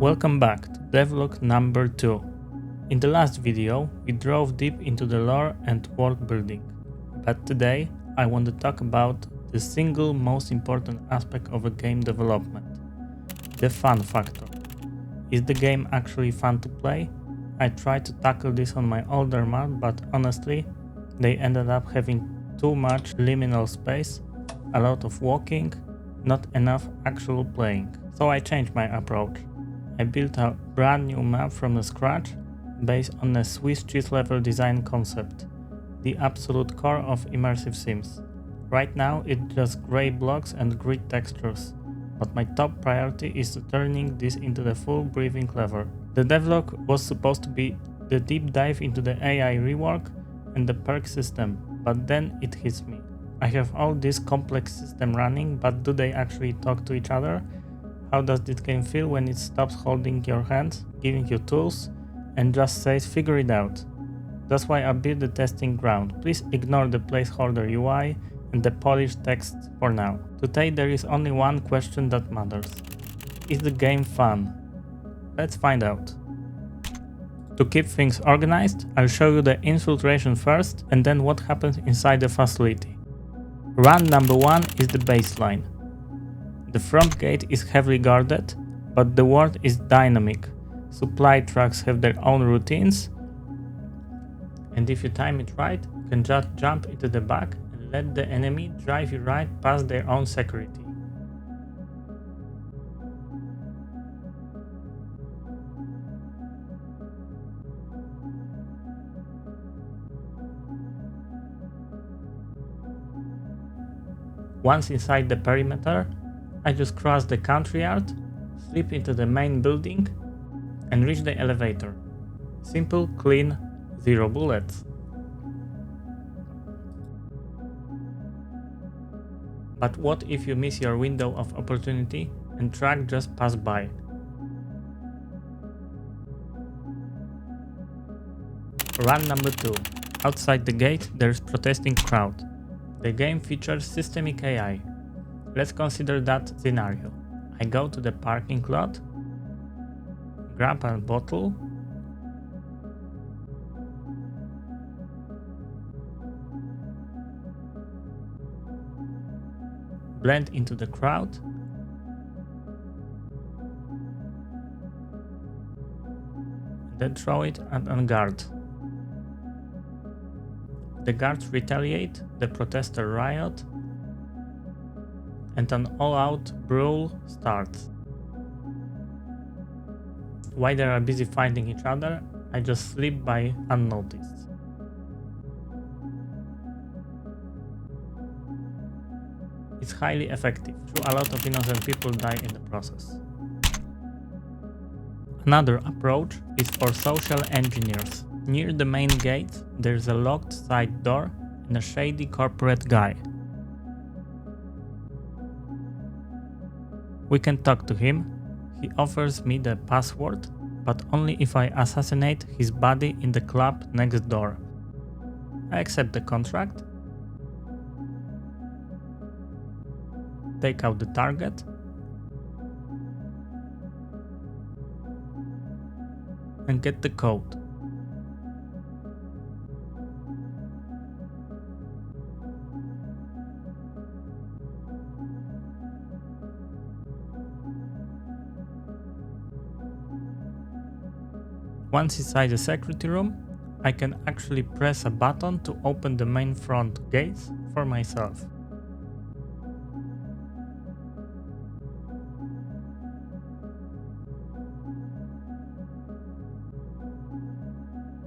Welcome back to Devlog number 2. In the last video, we drove deep into the lore and world building, but today I want to talk about the single most important aspect of a game development, the fun factor. Is the game actually fun to play? I tried to tackle this on my older Mac, but honestly, they ended up having too much liminal space, a lot of walking, not enough actual playing. So I changed my approach. I built a brand new map from scratch based on a Swiss cheese level design concept, the absolute core of Immersive Sims. Right now it's just grey blocks and grid textures, but my top priority is turning this into the full breathing level. The devlog was supposed to be the deep dive into the AI rework and the perk system, but then it hits me. I have all this complex system running, but do they actually talk to each other? How does this game feel when it stops holding your hand, giving you tools, and just says figure it out? That's why I built the testing ground. Please ignore the placeholder UI and the polished text for now. Today there is only one question that matters. Is the game fun? Let's find out. To keep things organized, I'll show you the infiltration first and then what happens inside the facility. Run number 1 is the baseline. The front gate is heavily guarded, but the world is dynamic. Supply trucks have their own routines, and if you time it right, you can just jump into the back and let the enemy drive you right past their own security. Once inside the perimeter, I just cross the country yard, slip into the main building, and reach the elevator. Simple, clean, 0 bullets. But what if you miss your window of opportunity and truck just pass by? Run number 2. Outside the gate there's protesting crowd. The game features systemic AI. Let's consider that scenario. I go to the parking lot, grab a bottle, blend into the crowd, then throw it at a guard. The guards retaliate, the protester riot, and an all-out brawl starts. While they are busy fighting each other, I just slip by unnoticed. It's highly effective, though a lot of innocent people die in the process. Another approach is for social engineers. Near the main gate, there's a locked side door and a shady corporate guy. We can talk to him. He offers me the password, but only if I assassinate his buddy in the club next door. I accept the contract, take out the target, and get the code. Once inside the security room, I can actually press a button to open the main front gates for myself.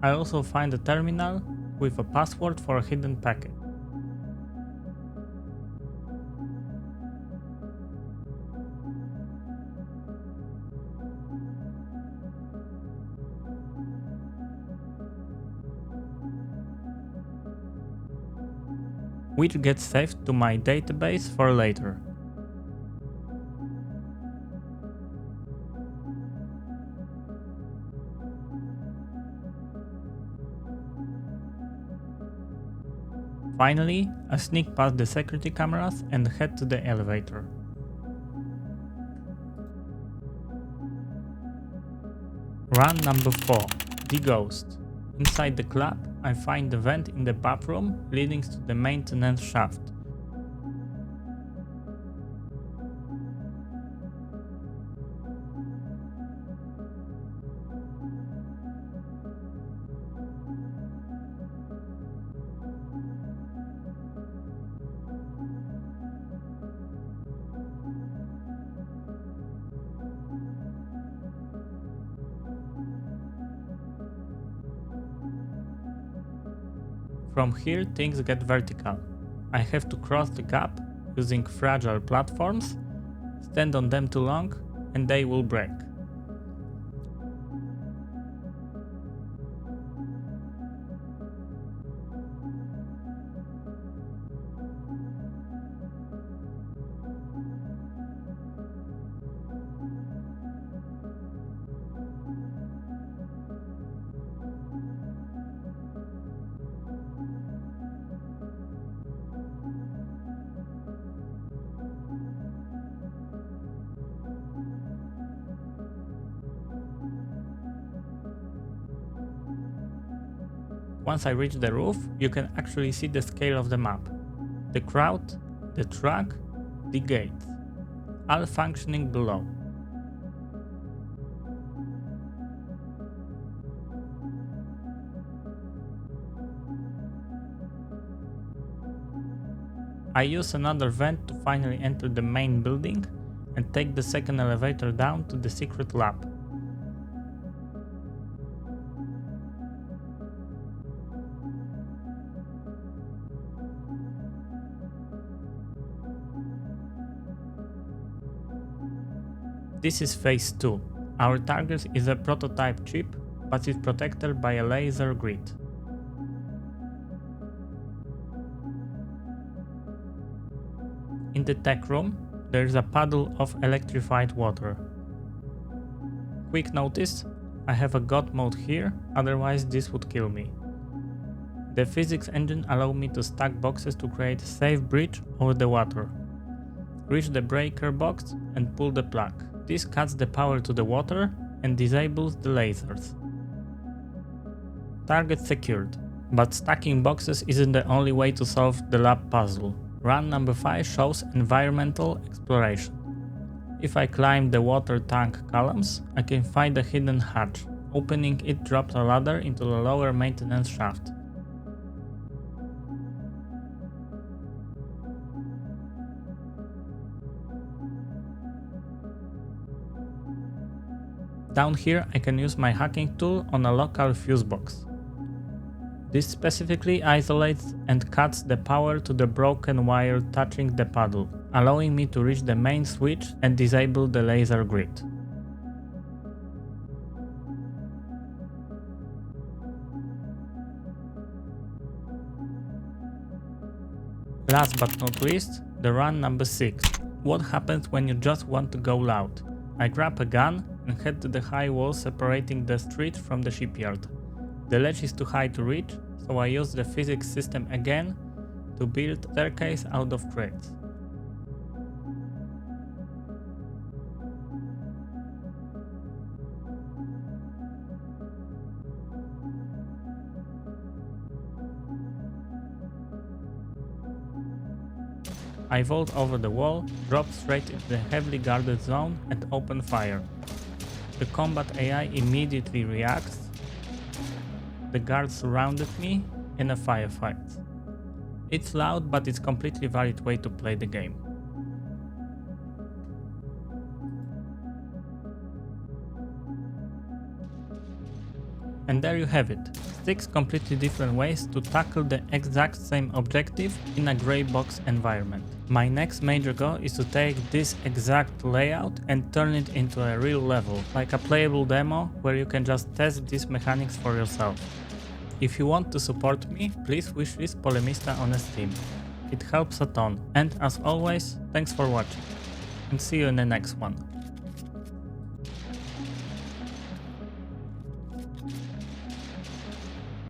I also find a terminal with a password for a hidden packet. Which gets saved to my database for later. Finally, I sneak past the security cameras and head to the elevator. Run number 4. The Ghost. Inside the club, I find the vent in the bathroom leading to the maintenance shaft. From here things get vertical. I have to cross the gap using fragile platforms, stand on them too long and they will break. Once I reach the roof, you can actually see the scale of the map. The crowd, the truck, the gates, all functioning below. I use another vent to finally enter the main building and take the second elevator down to the secret lab. This is phase 2. Our target is a prototype chip, but it's protected by a laser grid. In the tech room, there is a puddle of electrified water. Quick notice, I have a God mode here, otherwise this would kill me. The physics engine allows me to stack boxes to create a safe bridge over the water. Reach the breaker box and pull the plug. This cuts the power to the water and disables the lasers. Target secured, but stacking boxes isn't the only way to solve the lab puzzle. Run number 5 shows environmental exploration. If I climb the water tank columns, I can find a hidden hatch. Opening it drops a ladder into the lower maintenance shaft. Down here I can use my hacking tool on a local fuse box. This specifically isolates and cuts the power to the broken wire touching the puddle, allowing me to reach the main switch and disable the laser grid. Last but not least, the run number 6. What happens when you just want to go loud? I grab a gun and head to the high wall separating the street from the shipyard. The ledge is too high to reach, so I use the physics system again to build a staircase out of crates. I vault over the wall, drop straight into the heavily guarded zone and open fire. The combat AI immediately reacts. The guards surrounded me in a firefight. It's loud, but it's a completely valid way to play the game. And there you have it, 6 completely different ways to tackle the exact same objective in a grey box environment. My next major goal is to take this exact layout and turn it into a real level, like a playable demo where you can just test these mechanics for yourself. If you want to support me, please wishlist Polemista on Steam. It helps a ton, and as always, thanks for watching, and see you in the next one.